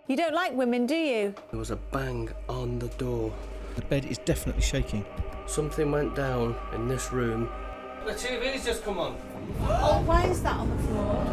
You don't like women, do you? There was a bang on the door. The bed is definitely shaking. Something went down in this room. The TV's just come on. Oh, why is that on the floor?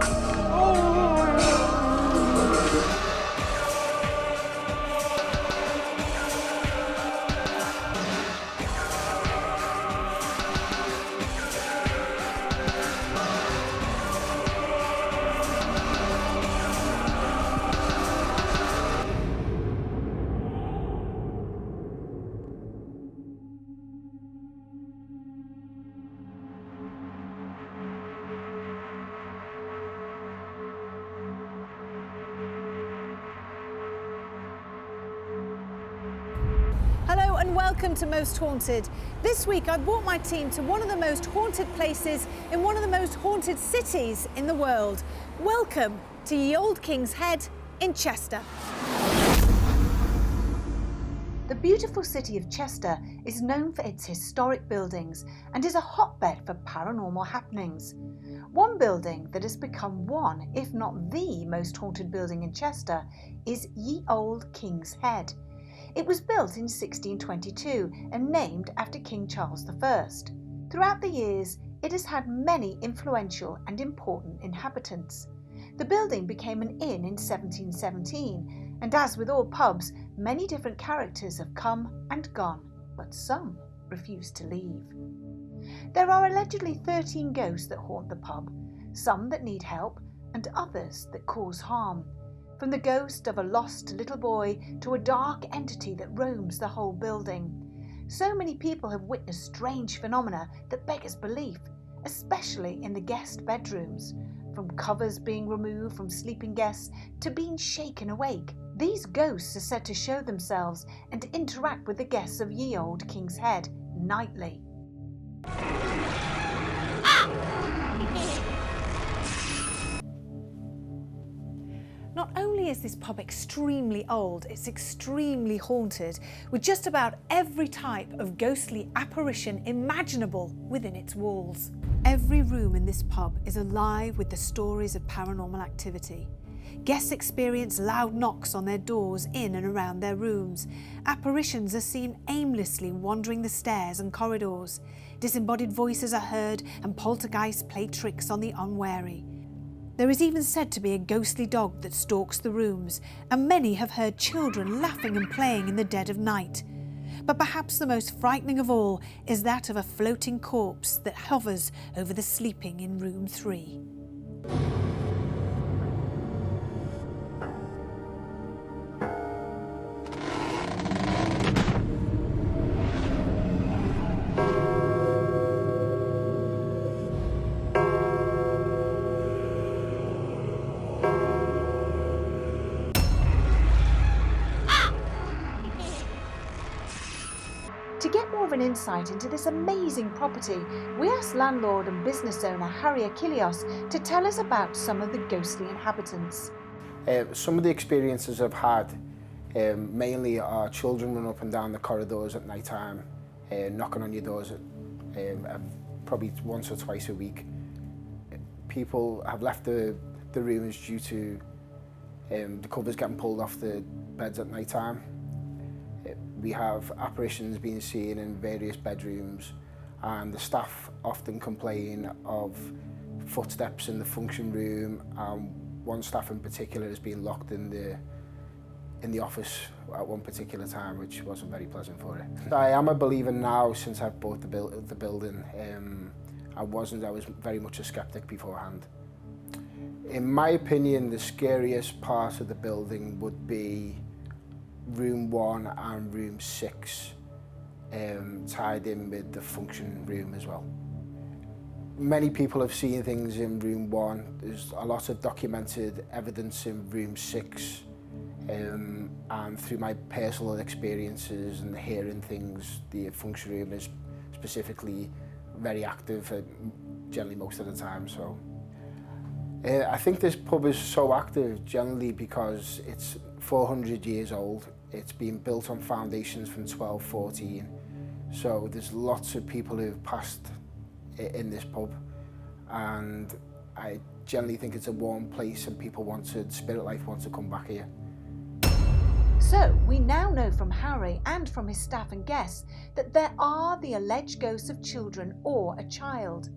Hello and welcome to Most Haunted. This week I brought my team to one of the most haunted places in one of the most haunted cities in the world. Welcome to Ye Olde King's Head in Chester. The beautiful city of Chester is known for its historic buildings and is a hotbed for paranormal happenings. One building that has become one, if not the most haunted building in Chester, is Ye Olde King's Head. It was built in 1622 and named after King Charles I. Throughout the years, it has had many influential and important inhabitants. The building became an inn in 1717, and as with all pubs, many different characters have come and gone, but some refuse to leave. There are allegedly 13 ghosts that haunt the pub, some that need help and others that cause harm. From the ghost of a lost little boy to a dark entity that roams the whole building. So many people have witnessed strange phenomena that beggars belief, especially in the guest bedrooms. From covers being removed from sleeping guests to being shaken awake. These ghosts are said to show themselves and interact with the guests of Ye Olde King's Head nightly. Not only is this pub extremely old, it's extremely haunted, with just about every type of ghostly apparition imaginable within its walls. Every room in this pub is alive with the stories of paranormal activity. Guests experience loud knocks on their doors in and around their rooms. Apparitions are seen aimlessly wandering the stairs and corridors. Disembodied voices are heard and poltergeists play tricks on the unwary. There is even said to be a ghostly dog that stalks the rooms, and many have heard children laughing and playing in the dead of night. But perhaps the most frightening of all is that of a floating corpse that hovers over the sleeping in room 3. To get more of an insight into this amazing property, we asked landlord and business owner Harry Achillios to tell us about some of the ghostly inhabitants. Some of the experiences I've had mainly are children run up and down the corridors at night time, knocking on your doors probably once or twice a week. People have left the rooms due to the covers getting pulled off the beds at night time. We have apparitions being seen in various bedrooms, and the staff often complain of footsteps in the function room. One staff in particular has been locked in the office at one particular time, which wasn't very pleasant for it. I am a believer now since I've bought the building. I was very much a skeptic beforehand. In my opinion, the scariest part of the building would be room 1 and room 6, tied in with the function room as well. Many people have seen things in room 1. There's a lot of documented evidence in room 6, and through my personal experiences and hearing things, the function room is specifically very active, generally most of the time. So I think this pub is so active generally because it's 400 years old. It's been built on foundations from 1214. So there's lots of people who've passed in this pub, and I generally think it's a warm place and spirit life wants to come back here. So we now know from Harry and from his staff and guests that there are the alleged ghosts of children or a child.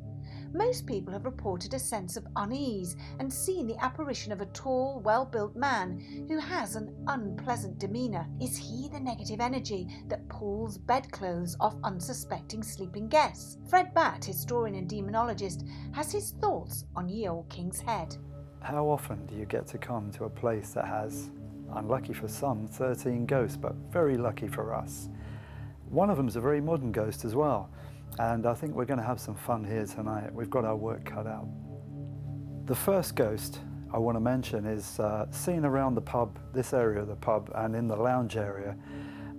Most people have reported a sense of unease and seen the apparition of a tall, well-built man who has an unpleasant demeanour. Is he the negative energy that pulls bedclothes off unsuspecting sleeping guests? Fred Batt, historian and demonologist, has his thoughts on Ye Olde King's Head. How often do you get to come to a place that has, unlucky for some, 13 ghosts, but very lucky for us? One of them's a very modern ghost as well. And I think we're going to have some fun here tonight. We've got our work cut out. The first ghost I want to mention is seen around the pub, this area of the pub, and in the lounge area.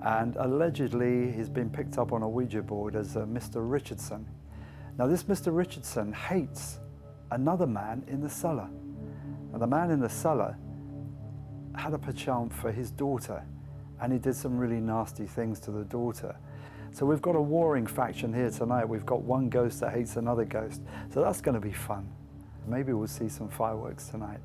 And allegedly he's been picked up on a Ouija board as Mr. Richardson. Now this Mr. Richardson hates another man in the cellar. And the man in the cellar had a penchant for his daughter, and he did some really nasty things to the daughter. So we've got a warring faction here tonight. We've got one ghost that hates another ghost. So that's going to be fun. Maybe we'll see some fireworks tonight.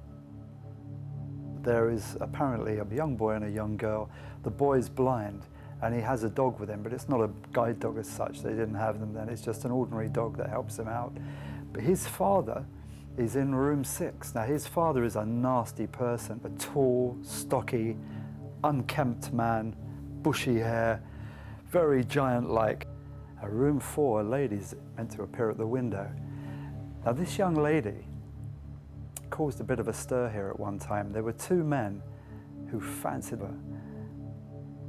There is apparently a young boy and a young girl. The boy's blind and he has a dog with him, but it's not a guide dog as such. They didn't have them then. It's just an ordinary dog that helps him out. But his father is in room 6. Now his father is a nasty person, a tall, stocky, unkempt man, bushy hair, very giant-like. Room 4, a lady's meant to appear at the window. Now this young lady caused a bit of a stir here at one time. There were 2 men who fancied her,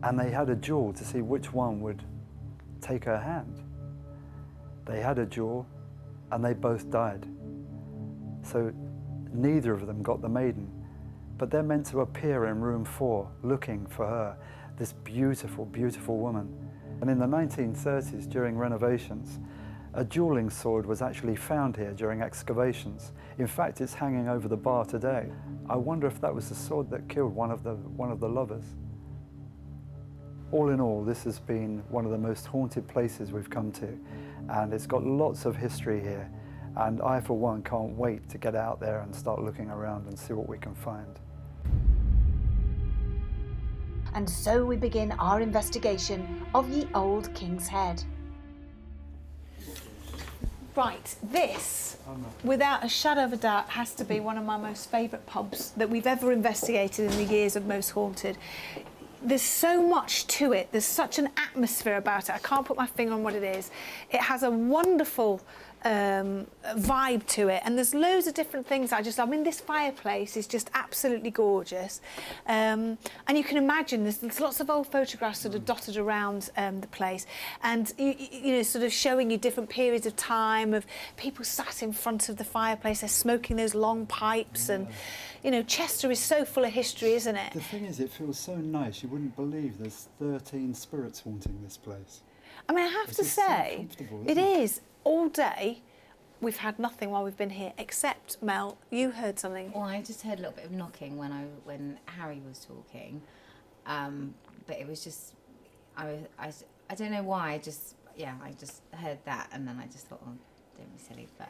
and they had a duel to see which one would take her hand. They had a duel, and they both died. So neither of them got the maiden, but they're meant to appear in room 4 looking for her, this beautiful, beautiful woman. And in the 1930s, during renovations, a dueling sword was actually found here during excavations. In fact, it's hanging over the bar today. I wonder if that was the sword that killed one of the lovers. All in all, this has been one of the most haunted places we've come to, and it's got lots of history here. And I, for one, can't wait to get out there and start looking around and see what we can find. And so we begin our investigation of Ye Olde King's Head. Right, this, without a shadow of a doubt, has to be one of my most favourite pubs that we've ever investigated in the years of Most Haunted. There's so much to it, there's such an atmosphere about it, I can't put my finger on what it is. It has a wonderful vibe to it, and there's loads of different things I mean, this fireplace is just absolutely gorgeous, and you can imagine there's lots of old photographs that are dotted around the place, and you know, sort of showing you different periods of time of people sat in front of the fireplace, they're smoking those long pipes, and you know, Chester is so full of history, isn't it? The thing is, it feels so nice. You wouldn't believe there's 13 spirits haunting this place. I mean, I have to say, it is. All day, we've had nothing while we've been here, except, Mel, you heard something. Well, I just heard a little bit of knocking when Harry was talking, but it was just, I don't know why, I just heard that, and then I just thought, oh, don't be silly. But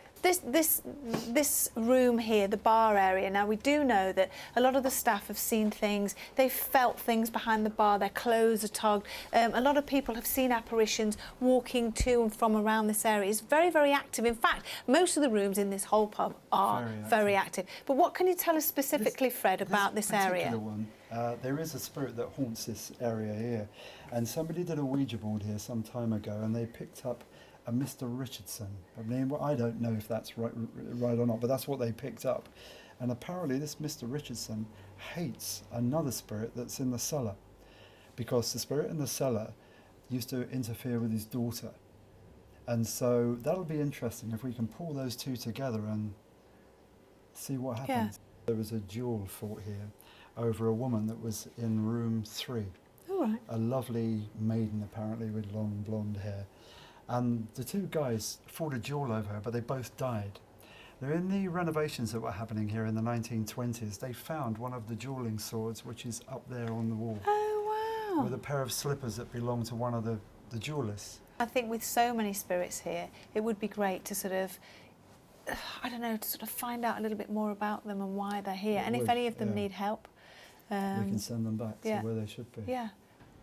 this room here, the bar area, now we do know that a lot of the staff have seen things, they've felt things behind the bar, their clothes are tugged. A lot of people have seen apparitions walking to and from around this area. It's very, very active. In fact, most of the rooms in this whole pub are very active. But what can you tell us specifically, Fred, about this area? One, there is a spirit that haunts this area here, and somebody did a Ouija board here some time ago, and they picked up a Mr. Richardson. I mean, I don't know if that's right or not, but that's what they picked up. And apparently this Mr. Richardson hates another spirit that's in the cellar, because the spirit in the cellar used to interfere with his daughter. And so that'll be interesting if we can pull those two together and see what happens. Yeah. There was a duel fought here over a woman that was in room 3. All right. A lovely maiden, apparently, with long blonde hair. And the 2 guys fought a duel over her, but they both died. Now, in the renovations that were happening here in the 1920s, they found one of the dueling swords, which is up there on the wall. Oh, wow. With a pair of slippers that belonged to one of the duelists. I think with so many spirits here, it would be great to sort of, I don't know, to sort of find out a little bit more about them and why they're here, and if any of them need help. we can send them back to yeah. where they should be. Yeah.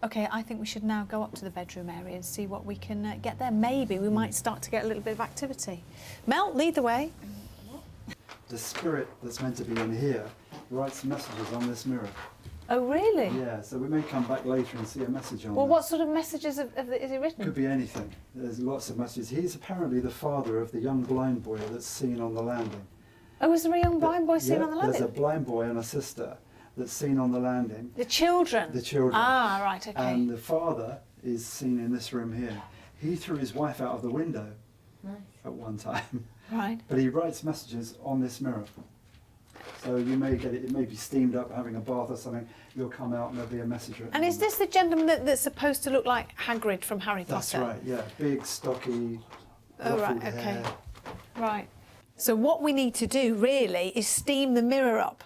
Okay, I think we should now go up to the bedroom area and see what we can get there. Maybe we might start to get a little bit of activity. Mel, lead the way. The spirit that's meant to be in here writes messages on this mirror. Oh, really? Yeah, so we may come back later and see a message on Well, there. what sort of messages is it written? Could be anything. There's lots of messages. He's apparently the father of the young blind boy that's seen on the landing. Oh, was there a young blind boy seen Yeah, on the landing? There's a blind boy and a sister that's seen on the landing. The children? The children. Ah, right, okay. And the father is seen in this room here. He threw his wife out of the window at one time. Right. But he writes messages on this mirror. So you may get it, it may be steamed up, having a bath or something. You'll come out and there'll be a message written. And is this the gentleman that's supposed to look like Hagrid from Harry Potter? That's right, yeah. Big, stocky, Oh, right, ruffled okay. hair. Right. So what we need to do really is steam the mirror up.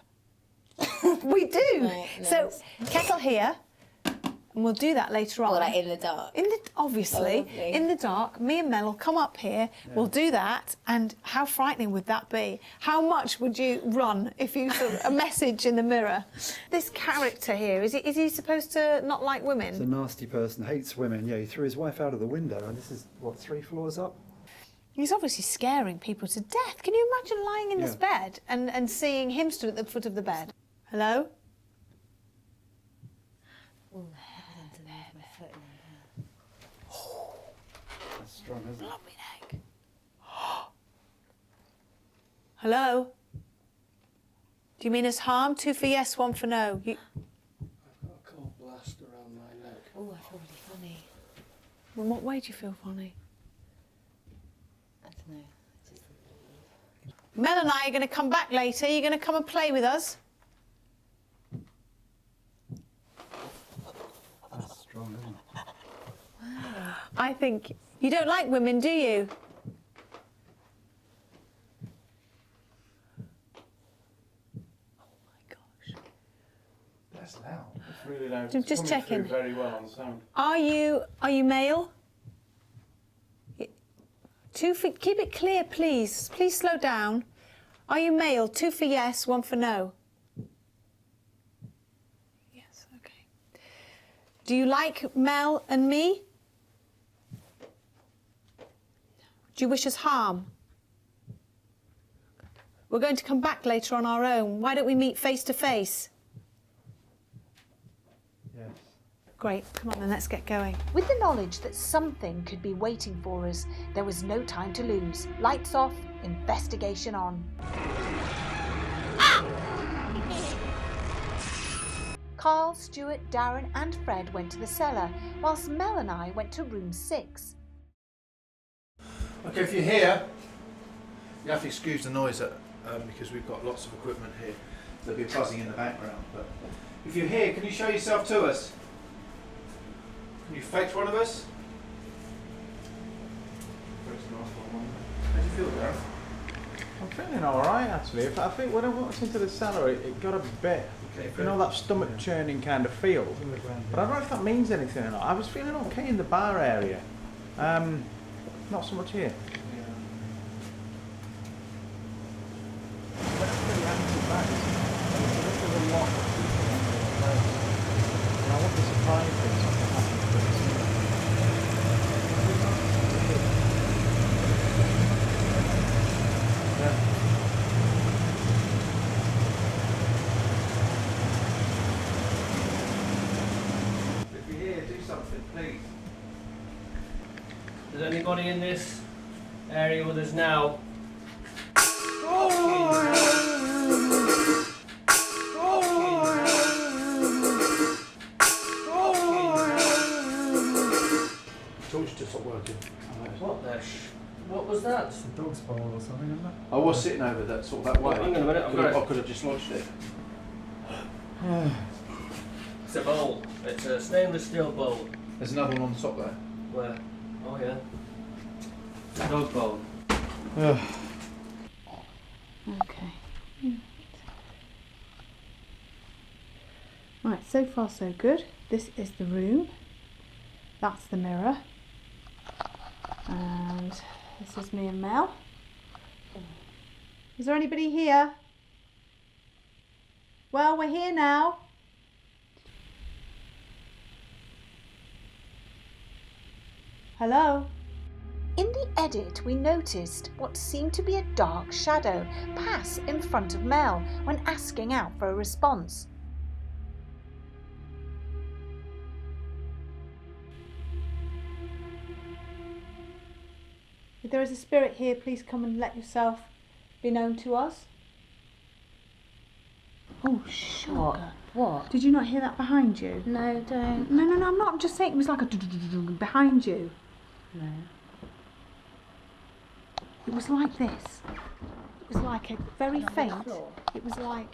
We do. Right, So nice. kettle here, and we'll do that later on. Or like in the dark. Obviously, Oh, lovely. in the dark. Me and Mel will come up here. We'll do that. And how frightening would that be? How much would you run if you saw a message in the mirror? This character here, is he supposed to not like He's a women? nasty person, hates women. Yeah, he threw his wife out of the window, and this is, what, 3 floors up? He's obviously scaring people to death. Can you imagine lying in this Yeah. bed and seeing him stood at the foot of the bed? Hello? Oh, my foot in there. That's strong, isn't it? Lummy neck. Hello? Do you mean us harm? 2 for yes, 1 for no. I've got a cold blast around my neck. Oh, I feel really funny. In what way do you feel funny? I don't know. Just... Mel and I are going to come back later. You're going to come and play with us? That's strong, isn't it? I think... You don't like women, do you? That's loud. It's really loud. Just It's coming checking. through very well on sound. Are you male? Keep it clear, please. Please slow down. Are you male? 2 for yes, 1 for no. Yes, okay. Do you like Mel and me? Do you wish us harm? We're going to come back later on our own. Why don't we meet face to face? Yes. Great, come on then, let's get going. With the knowledge that something could be waiting for us, there was no time to lose. Lights off, investigation on. Carl, Stuart, Darren and Fred went to the cellar, whilst Mel and I went to room 6. Okay, if you're here, you have to excuse the noise because we've got lots of equipment here. There'll be a buzzing in the background. But if you're here, can you show yourself to us? Can you fetch one of us? How do you feel, Darren? I'm feeling alright actually. I think when I walked into the cellar it got a bit, you know, that stomach churning kind of feel. But I don't know if that means anything or not. I was feeling okay in the bar area. Not so much here. I want to surprise things like that happen pretty soon. If you're here, do something, please. Is anybody in this area with us now? Torch just stopped working. What was that? It's a dog's bowl or something, isn't it? I was sitting over that sort of that way. Hang on a minute, I could have just lodged it. It's a bowl. It's a stainless steel bowl. There's another one on the top there. Where? Oh yeah. Dog bowl. Okay. Right, so far so good. This is the room. That's the mirror. And this is me and Mel. Is there anybody here? Well, we're here now. Hello? In the edit, we noticed what seemed to be a dark shadow pass in front of Mel when asking out for a response. If there is a spirit here, please come and let yourself be known to us. Oh, sugar. What? Did you not hear that behind you? No, don't. No, I'm not. I'm just saying it was like a behind you. No. It was like this. It was like a very faint. It was like.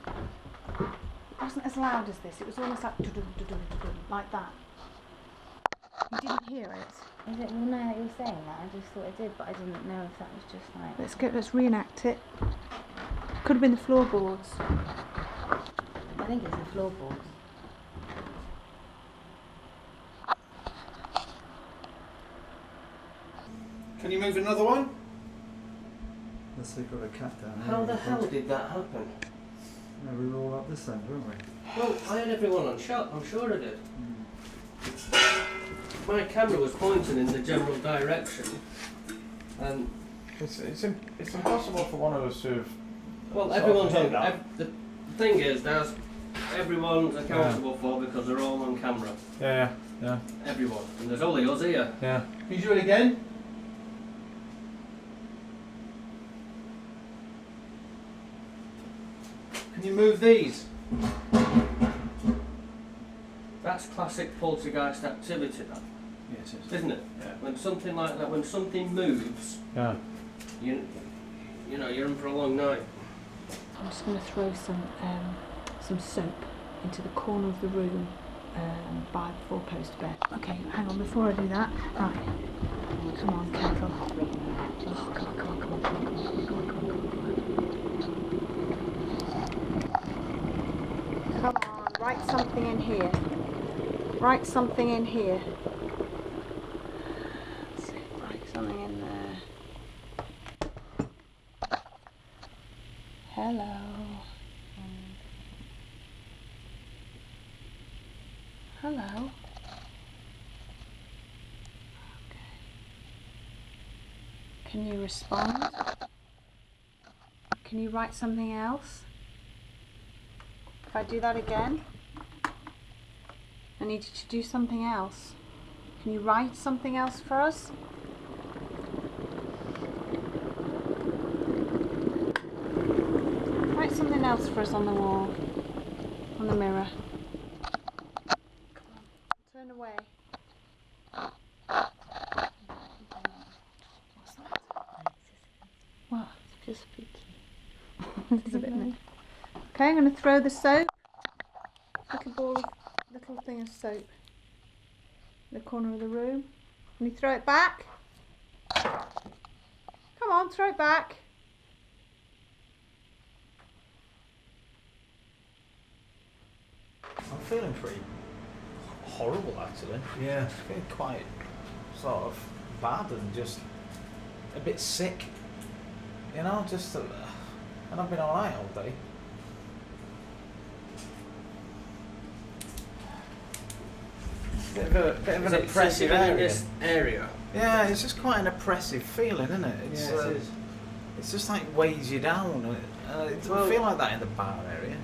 It wasn't as loud as this. It was almost like that. You didn't hear it. Is it? Well, no, you were saying that. I just thought I did, but I didn't know if that was just like. Let's reenact it. Could have been the floorboards. I think it's the floorboards. Can you move another one? Let's see, got a cat down here. How the hell did that happen? No, we were all up this end, weren't we? Well, I had everyone on shot, I'm sure I did. My camera was pointing in the general direction, and It's impossible for one of us to have. well, sort of everyone's hit on. that. The thing is, everyone's accountable for because they're all on camera. Yeah. Everyone, and there's only us here. Yeah. Can you do it again? Can you move these? That's classic poltergeist activity, that, Yes, it is. isn't it? Yeah. When something like that, when something moves, Yeah. you know, you're in for a long night. I'm just going to throw some soap into the corner of the room by the four-post bed. Okay, hang on, before I do that, right, come on, careful. Oh, come on, write something in here. Write something in here. Let's see, write something in there. Hello. Hello. Okay. Can you respond? Can you write something else? If I do that again, I need you to do something else. Can you write something else for us? Write something else for us on the wall, on the mirror. Turn away. What's that? What? Just spooky. It's a bit minute. Okay, I'm going to throw the soap. Little thing of soap in the corner of the room. Can you throw it back? Come on, throw it back. I'm feeling pretty horrible, actually. Yeah. Feeling quite sort of bad and just a bit sick. You know, just and I've been alright all day. Bit of an oppressive in area. this area. Yeah, it's just quite an oppressive feeling, isn't it? It's, Yeah, it is. It's just like weighs you down. It doesn't feel like that in the bar area.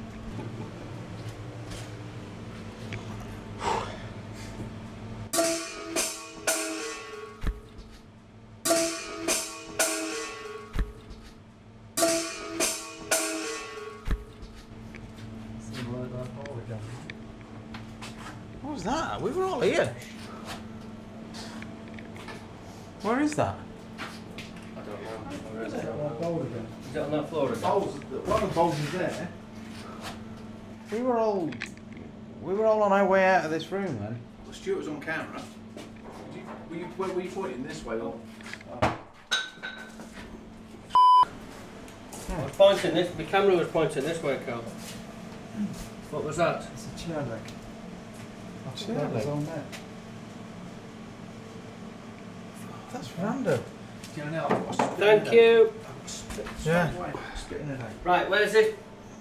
What was that? We were all here. Where is that? I don't know. Where is it? Is it on that floor again? One of the bowls is there. We were all on our way out of this room then. Well, Stuart was on camera. Were you pointing this way or? I was pointing this. The camera was pointing this way, Carl. What was that? It's a chair leg. Chair leg? on there. That's random. Thank you. Yeah. Right, where's it?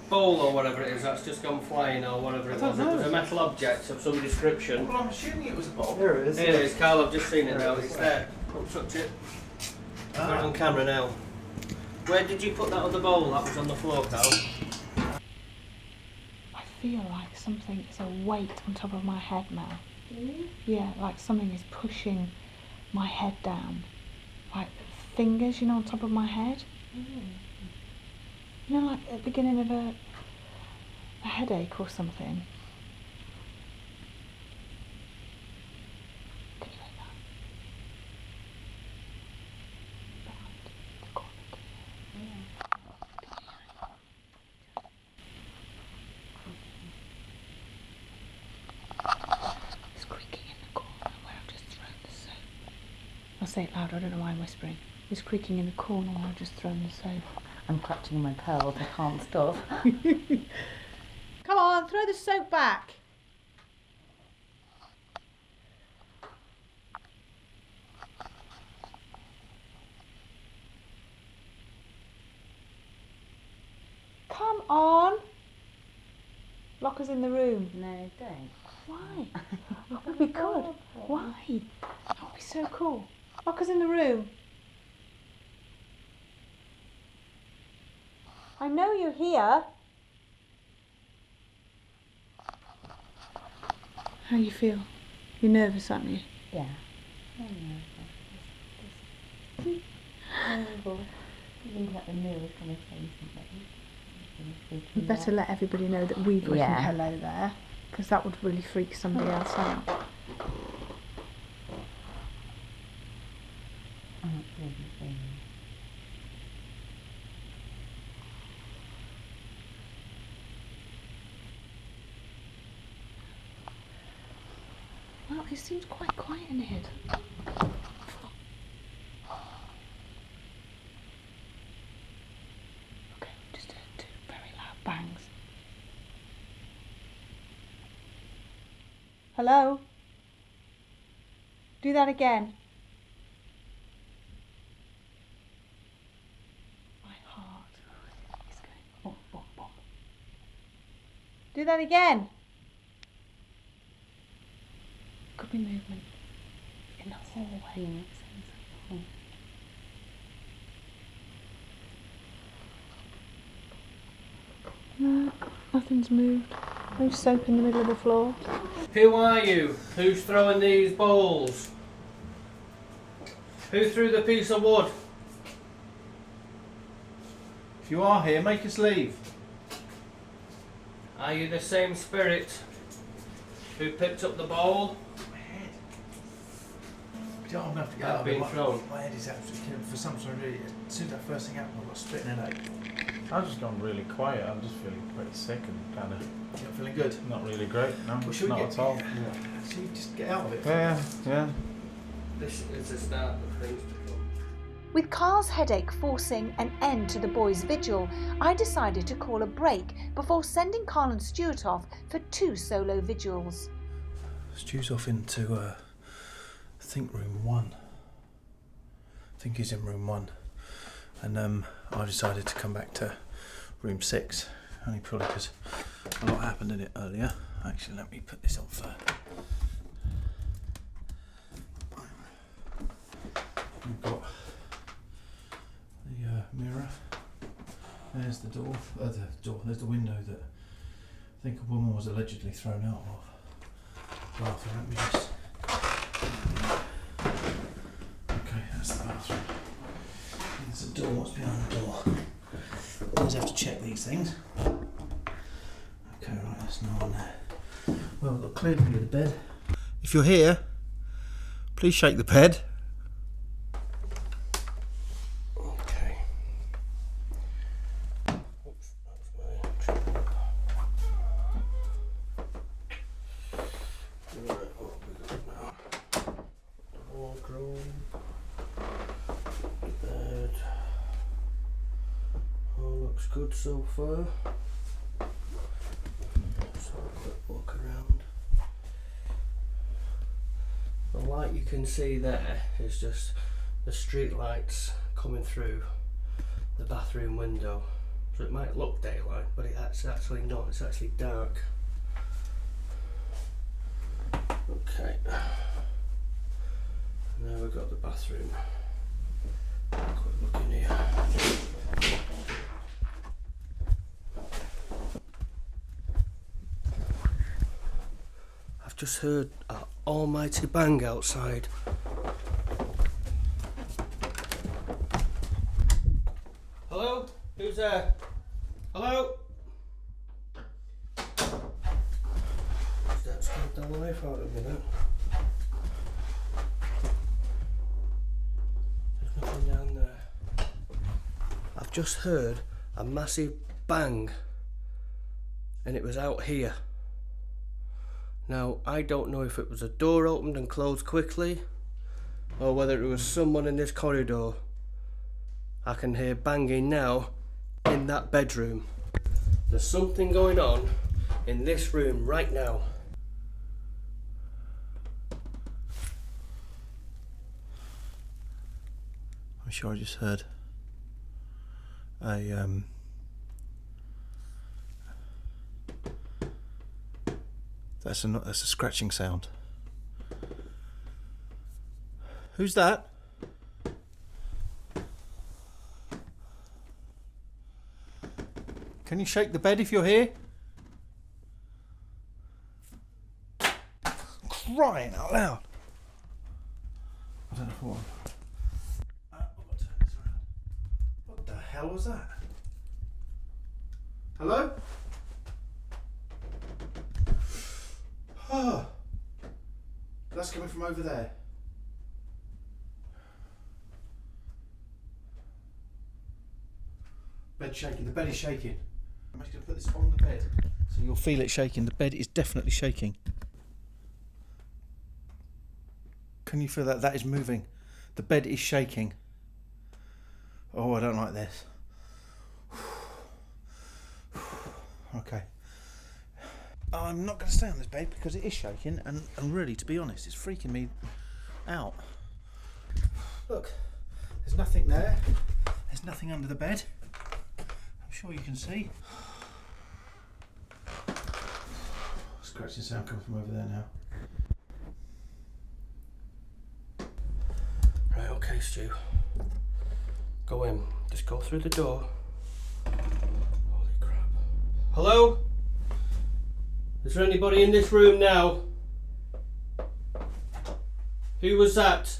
bowl or whatever it is that's just gone flying or whatever it I was. don't It was know. a metal object of some description. Well, I'm assuming it was a bowl. Here it is. Here it is, Carl, I've just seen it now. It's there. Don't touch it. Got it on camera now. Where did you put that other bowl that was on the floor, Carl? I feel like something is a weight on top of my head now. Yeah, like something is pushing my head down. Like fingers, you know, on top of my head. You know, like at the beginning of a headache or something. Can you hear that? Behind the corner, can you hear it? It's creaking in the corner where I've just thrown the soap. I'll say it loud, I don't know why I'm whispering. It's creaking in the corner where I've just thrown the soap. I'm clutching my pearls, I can't stop. Come on, throw the soap back. Come on. Lock us in the room. No, don't. Why? That would be good. Why? That would be so cool. Lock us in the room. I know you're here. How you feel? You're nervous, aren't you? Yeah. Horrible. Looking at the mirror kind of thing. We'd better let everybody know that we've written Yeah. hello there, because that would really freak somebody else out. Well, it seems quite quiet in here. Okay, just heard two very loud bangs. Hello? Do that again. My heart is going bump, bump, bump. Do that again. Could be movement in the hallway. No, nothing's moved. No soap in the middle of the floor. Who are you? Who's throwing these bowls? Who threw the piece of wood? If you are here, make us leave. Are you the same spirit who picked up the bowl? My head. I'm going to have to That's been thrown. My head is absolutely killing for some reason. Really, as soon as that first thing happened, I got a spitting headache. I've just gone really quiet. I'm just feeling pretty sick and kind of You're not feeling good. not really great. No, Well, should we not get at all. Should we just get out of it? Yeah. This is the start of things to come. With Carl's headache forcing an end to the boys' vigil, I decided to call a break before sending Carl and Stuart off for 2 solo vigils. Stu's off into, I think room 1. I think he's in room 1. And I decided to come back to room 6, only purely because a lot happened in it earlier. Actually, let me put this on first. We've got the mirror. There's the door. There's the window that I think a woman was allegedly thrown out of. Bathroom. Let me just. Okay, that's the bathroom. There's a door. What's behind the door? Always have to check these things. Okay, right. There's no one there. Well, we've got clearly the bed. If you're here, please shake the bed. Okay. Oops, that's my tripod. Right, what have we got now? The wardrobe, the bed. All looks good so far. Let's have a quick walk around. The light you can see there is just the street lights coming through the bathroom window. So it might look daylight, but it's actually not. It's actually dark. Okay. Now we've got the bathroom. Quick look in here. I've just heard an almighty bang outside. Hello? Who's there? Hello? That scared the life out of me then. There's nothing down there. I've just heard a massive bang and it was out here. Now, I don't know if it was a door opened and closed quickly or whether it was someone in this corridor. I can hear banging now in that bedroom. There's something going on in this room right now. I'm sure I just heard that's a scratching sound. Who's that? Can you shake the bed if you're here? Crying out loud. I don't know what. I've got to turn this around. What the hell was that? Hello? Oh, that's coming from over there. Bed's shaking. The bed is shaking. I'm actually going to put this on the bed. So you'll feel it shaking. The bed is definitely shaking. Can you feel that? That is moving. The bed is shaking. Oh, I don't like this. Okay. I'm not going to stay on this bed because it is shaking and really, to be honest, it's freaking me out. Look, there's nothing there. There's nothing under the bed. I'm sure you can see. Scratching sound coming from over there now. Right, okay, Stu. Go in. Just go through the door. Holy crap. Hello? Is there anybody in this room now? Who was that?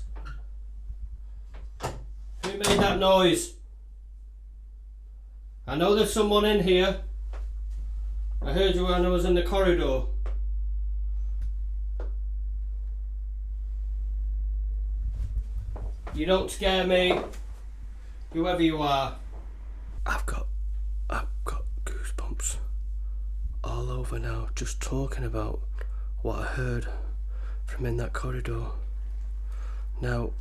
Who made that noise? I know there's someone in here. I heard you when I was in the corridor. You don't scare me, whoever you are. I've got goosebumps all over now just talking about what I heard from in that corridor. Now,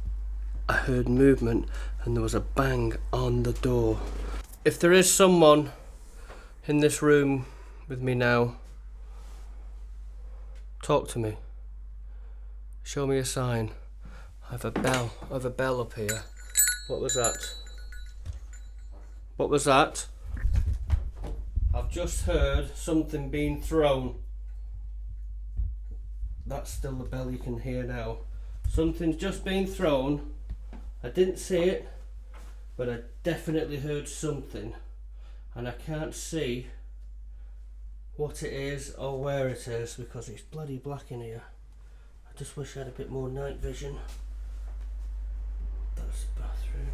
I heard movement and there was a bang on the door. If there is someone in this room with me now, talk to me. Show me a sign. I have a bell up here. What was that? What was that? I've just heard something being thrown. That's still the bell you can hear now. Something's just been thrown. I didn't see it, but I definitely heard something. And I can't see what it is or where it is because it's bloody black in here. I just wish I had a bit more night vision. That's the bathroom.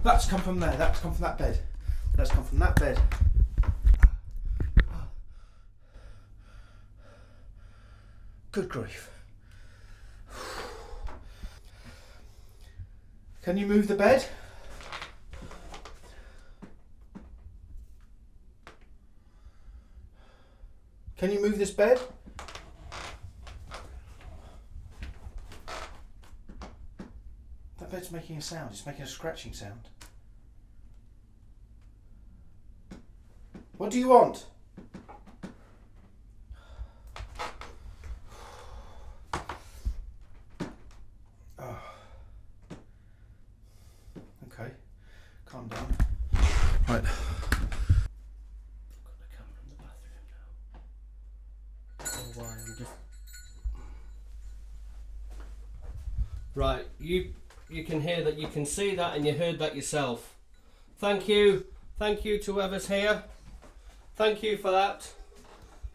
That's come from there. That's come from that bed. That's come from that bed. Good grief. Can you move the bed? Can you move this bed? That bed's making a sound. It's making a scratching sound. What do you want? why. I'm just... Right, you can hear that, you can see that, and you heard that yourself. Thank you to whoever's here. Thank you for that.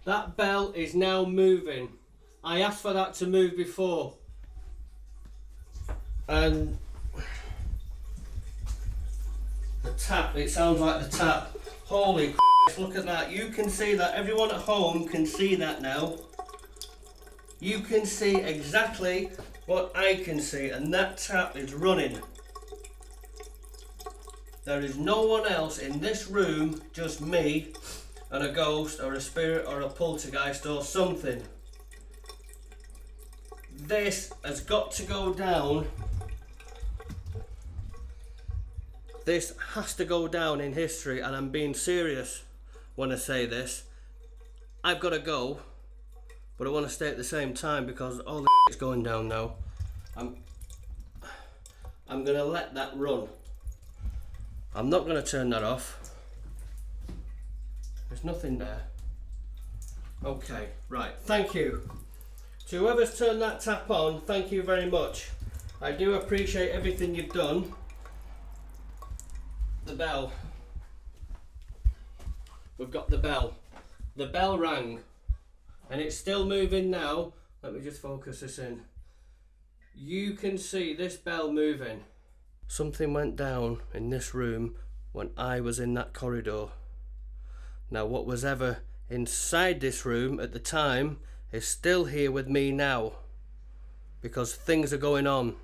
That bell is now moving. I asked for that to move before. And the tap, it sounds like the tap. Holy Christ, look at that. You can see that. Everyone at home can see that now. You can see exactly what I can see, and that tap is running. There is no one else in this room, just me and a ghost or a spirit or a poltergeist or something. This has got to go down. This has to go down in history, and I'm being serious when I say this. I've got to go, but I want to stay at the same time because all the is going down now. I'm going to let that run. I'm not going to turn that off. There's nothing there. Okay, right, thank you. To whoever's turned that tap on, thank you very much. I do appreciate everything you've done. The bell. We've got the bell. The bell rang. And it's still moving now. Let me just focus this in. You can see this bell moving. Something went down in this room when I was in that corridor. Now what was ever inside this room at the time is still here with me now. Because things are going on.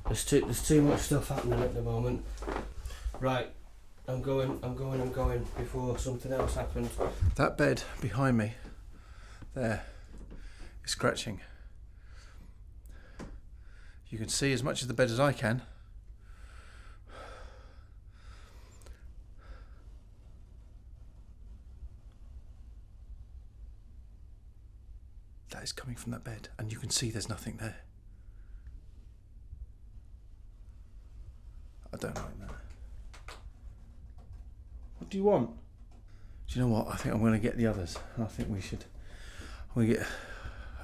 There's too much stuff happening at the moment. Right. I'm going before something else happens. That bed behind me, there, is scratching. You can see as much of the bed as I can. That is coming from that bed, and you can see there's nothing there. I don't like that. What do you want? Do you know what? I think I'm going to get the others. I think we should. I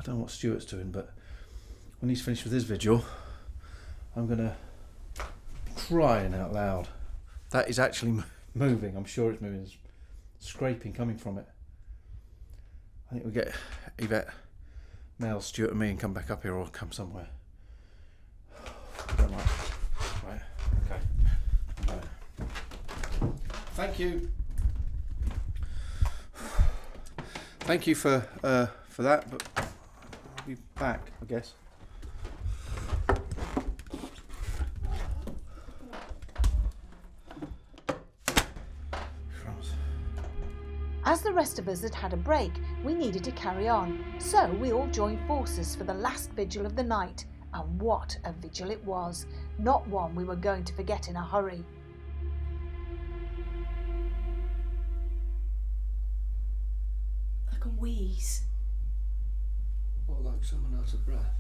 don't know what Stuart's doing, but when he's finished with his vigil, I'm going to crying out loud. That is actually moving. I'm sure it's moving. There's scraping coming from it. I think we get Yvette, Mel, Stuart and me and come back up here or come somewhere. I don't like it. Right, okay. Right. Thank you. Thank you for that, but I'll be back, I guess. As the rest of us had had a break, we needed to carry on, so we all joined forces for the last vigil of the night, and what a vigil it was, not one we were going to forget in a hurry. Like a wheeze. Or like someone out of breath.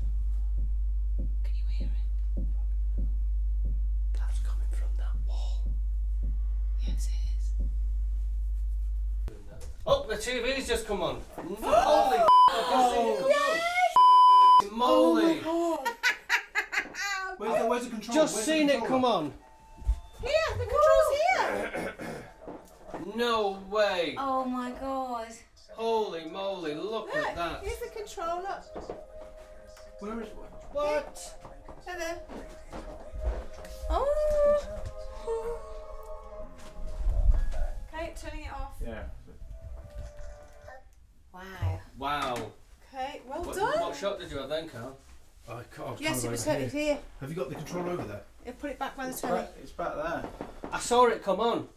Can you hear it? That's coming from that wall. Yes, it is. Oh, the TV's just come on. Holy moly! Oh my God. Where's the control? Just seen it come on. Here, the control's here. No way. Oh my God. Holy moly, look at that. Here's the control, look. Where is What? Hello. Oh. Okay, turning it off. Yeah. Wow. Wow. Okay, well What, done. what shot did you have then, Carl? I can't. Yes, it was here. Have you got the control over there? Yeah, put it back by the telly. It's back there. I saw it come on.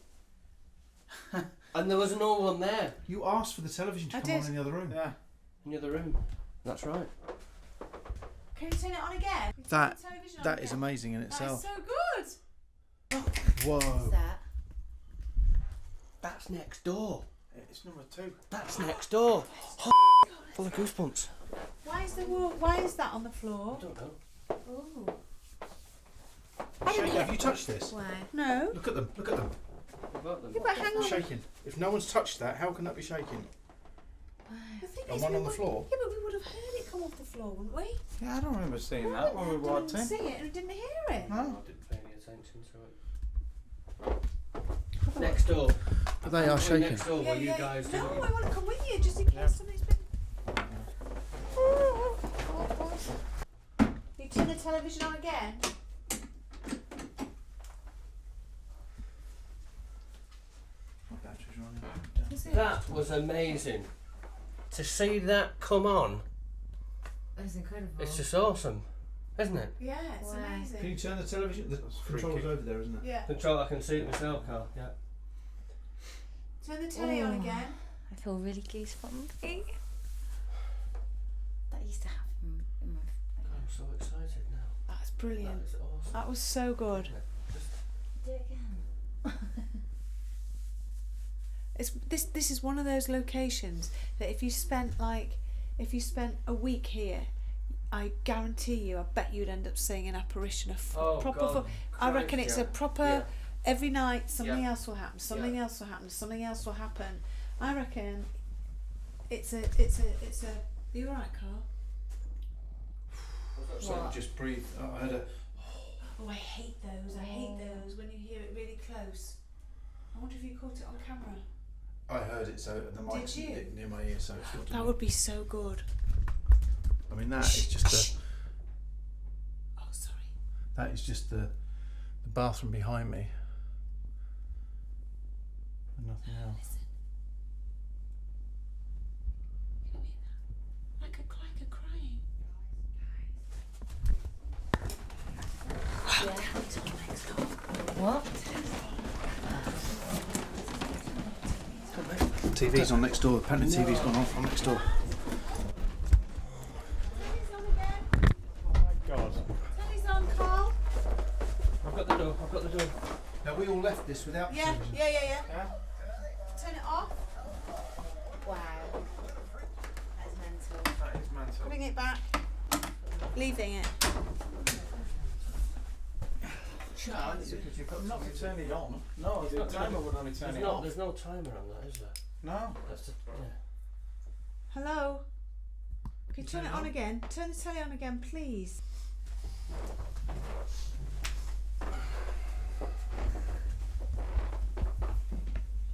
And there was no one there You asked for the television to I come did. on in the other room. Yeah. in the other room. That's right. Can you turn it on again? That- Turn the television on That is again. amazing in That is itself. so good. Whoa. What's that? That's next door. It's number 2. That's next door. Full of goosebumps. Why is that on the floor? I don't know. Ooh. Have you touched this? Why? No. Look at them. Look at them. What about them? Yeah, but hang on. Shaking. If no one's touched that, how can that be shaking? The thing And is, one we on the would- floor? Yeah, but we would have heard it come off the floor, wouldn't we? Yeah, I don't remember seeing that when we walked didn't in. see it and didn't hear it. No. I didn't pay any attention to it. Next door. But they are shaking. Next door where you guys do No, it. I want to come with you just in case something's been. You turn the television on again. My battery's running. Is it? That was amazing. To see that come on, That's incredible. it's just awesome, isn't it? Yeah, it's Wow. amazing. Can you turn the television? The controller's freaky. over there, isn't it? Yeah. Control, I can see it myself, Carl. Yeah. Turn the telly on again. I feel really goosebumpy. That used to happen in my. I'm so excited now. That's brilliant. That is awesome. That was so good. Isn't it? Just Do it again. This is one of those locations that if you spent a week here, I guarantee you, I bet you'd end up seeing an apparition of Oh, proper. God. I reckon it's a Yeah. proper. Yeah. Every night something Yeah. else will happen. Something Yeah. else will happen. Something else will happen. I reckon it's a. Are you alright, Carl? So just breathe. I had a. Oh, I hate those. I hate those when you hear it really close. I wonder if you caught it on camera. I heard it, so the mic's Did you? near my ear, so it's not. That would be so good. I mean, that is just the. Oh, sorry. That is just the bathroom behind me. And nothing else. Listen. Can you hear that? Like a crying. What? TV's on next door. Apparently, TV's gone off on next door. God. Telly's on, Carl. I've got the door. I've got the door. Now we all left this without. Yeah. Turn it off. Wow. That's mental. That is mental. Putting it back. Leaving it. No, because you've got not to turn it on. No, the timer would only turn it off. There's no timer on that, is there? No. That's the, yeah. Hello. Can you turn it on again? Turn the telly on again, please.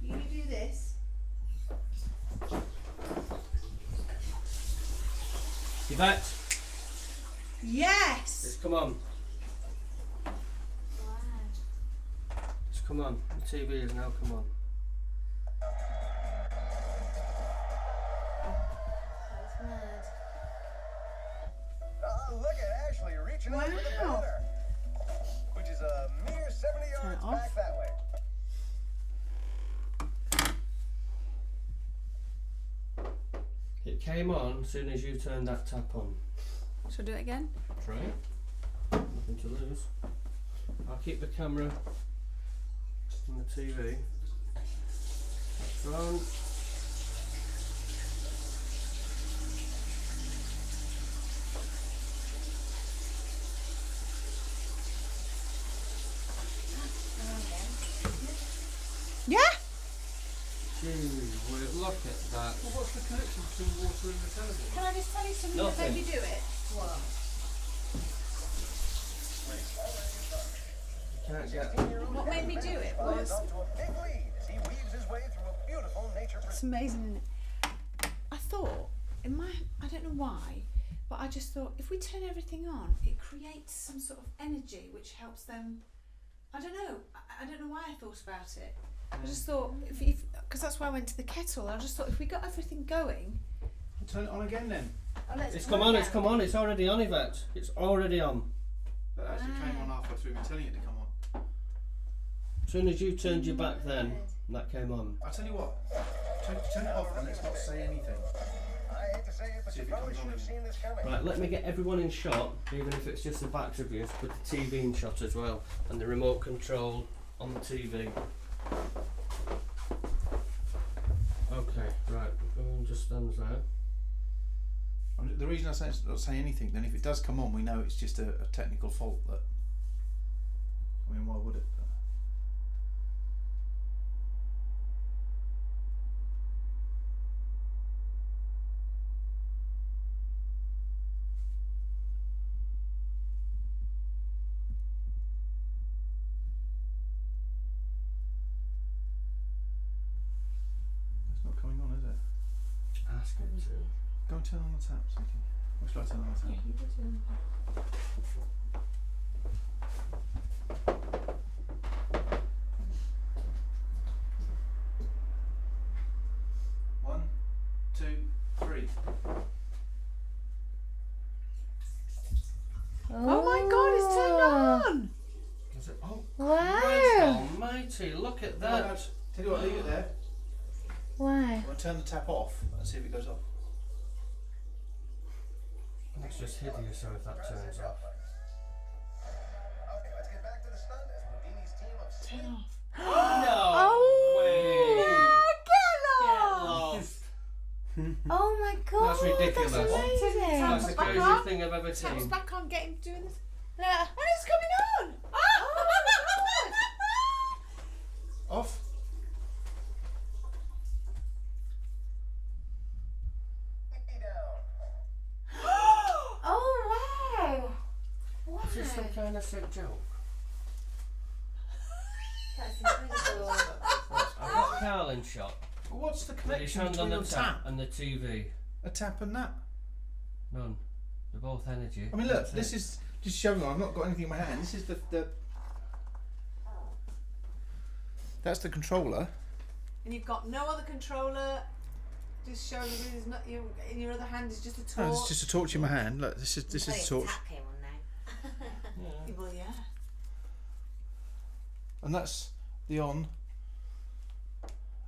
You gonna do this? Yvette, Yes. just come on. Just come on. The TV is now. Come on. That's mad. Look at Ashley reaching out for the Wow. banner, which is a mere 70 Turn it yards off. back that way. It came on as soon as you turned that tap on. Shall I do it again? Try it. Nothing to lose. I'll keep the camera on the TV. That's on. Yeah. Gee, well, look at that. Well, what's the connection between water and the television? Can I just tell you something Nothing. that made me do it? What? Can't get. What made me do it was Off to a big lead as he weaves his way through a beautiful nature it's preserve. amazing, isn't it? I thought I don't know why, but I just thought if we turn everything on, it creates some sort of energy which helps them. I don't know. I don't know why I thought about it. I just thought if because that's why I went to the kettle. I just thought if we got everything going. Turn it on again then. Oh, let's It's try come on, that. it's come on, it's already on, Yvette. It's already on. That actually came on halfway through me telling it to come on. As soon as you turned your back then, that came on. I'll tell you what. Turn it off and let's not say anything. I hate to say it, but See you if it probably comes should on have in. seen this coming. Right, let me get everyone in shot, even if it's just the backs of you, with the TV in shot as well, and the remote control on the TV. Okay, right, everyone just stands there. The reason I say it's not say anything, then if it does come on, we know it's just a technical fault. That I mean, why would it? ask him to. Go and turn on the taps. Okay. Or shall I turn on the taps? You put it in there. 1, 2, 3. Oh my God, it's turned on! Is it? Oh, Wow. Christ almighty, look at No, no, that. tell you what, leave it there. Why? We'll turn the tap off and see if it goes off. That's just hideous, so if that turns off. Okay, let's get back to the stunt as Houdini's team of Turn off. No way! Get Lost. Oh my God. That's ridiculous. That's amazing. That's the Back craziest on. thing I've ever Taps seen. back on, get him doing this. Yeah. And it's coming on! Off. Oh wow. Wow. Is this some kind of sick joke? That's incredible. I've got Carl in shot. What's the With his connection hand on between the the tap tap? and the TV. A tap and that? None. They're both energy. I mean, look, That's this it. is just showing. I've not got anything in my hand. This is the. That's the controller. And you've got no other controller. Just showing you there's not in your other hand is just a torch. No, it's just a torch in my hand. Look, this is the torch, Tap came on now. Yeah. Well, yeah. and that's the on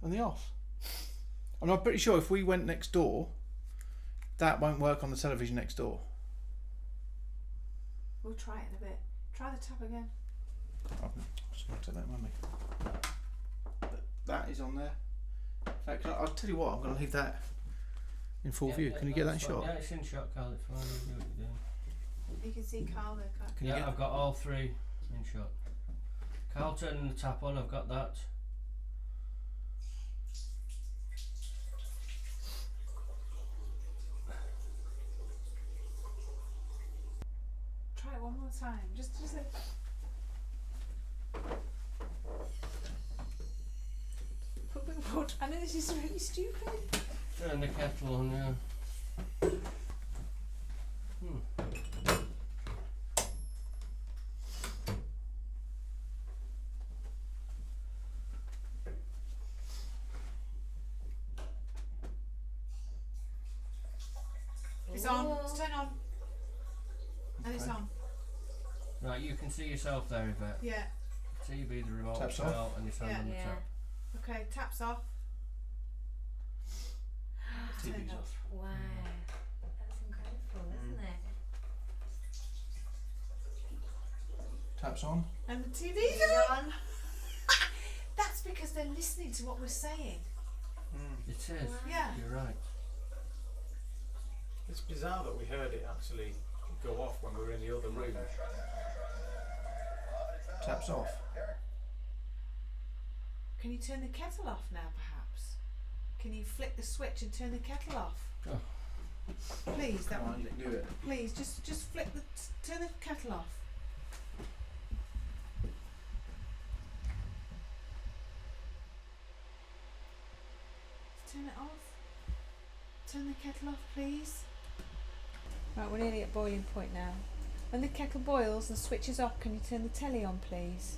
and the off. And I'm pretty sure if we went next door, that won't work on the television next door. We'll try it in a bit. Try the tap again. I'm just going to take that with me. That is on there. In fact, I'll tell you what, I'm going to leave that in full Yeah, view. yeah, Can you get that in that's fine. shot? Yeah, it's in shot, Carl. It's fine. You do what you're doing. You can see Carl there, can't Can you Yeah, get? I've got all three in shot. Carl turning the tap on, I've got that. Try it one more time. Just a... Put a bit of water. I know this is really stupid. Turn the kettle on, yeah. It's on. It's turned on. And it's Okay. on. Right, you can see yourself there, Yvette. Yeah. TV, the remote, Taps Carl, and his hand Yeah. on the Yeah. tap. Okay, taps off. It's turned TV's off. off. Wow. That's incredible, isn't it? Taps on. And the TV's on. That's because they're listening to what we're saying. It is. Yeah. You're right. It's bizarre that we heard it actually go off when we were in the other room. Taps off. Can you turn the kettle off now, perhaps? Can you flick the switch and turn the kettle off? Oh. Please, that Come one. on, you can do it. Please, just flick the turn the kettle off. Turn it off. Turn the kettle off, please. Right, we're nearly at boiling point now. When the kettle boils and switches off, can you turn the telly on, please?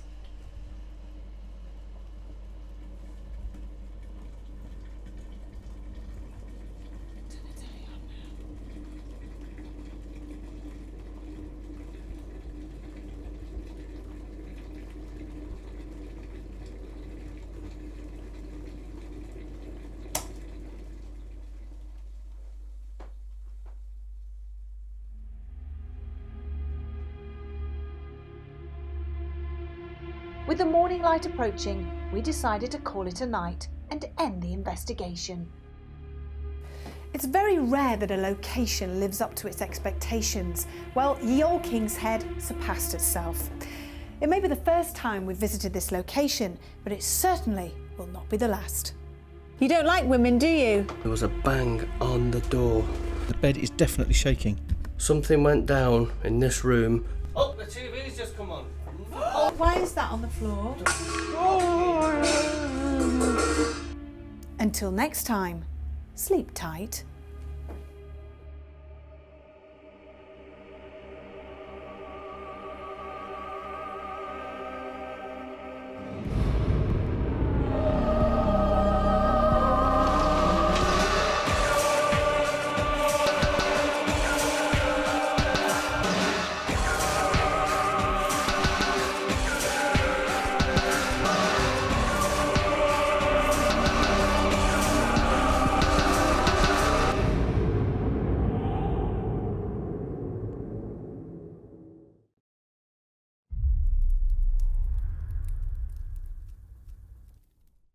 Turn the telly on now. With the morning light approaching, we decided to call it a night and end the investigation. It's very rare that a location lives up to its expectations. Well, Ye Olde King's Head surpassed itself. It may be the first time we've visited this location, but it certainly will not be the last. You don't like women, do you? There was a bang on the door. The bed is definitely shaking. Something went down in this room. Oh, the TV's just come on. Why is that on the floor? Until next time, sleep tight.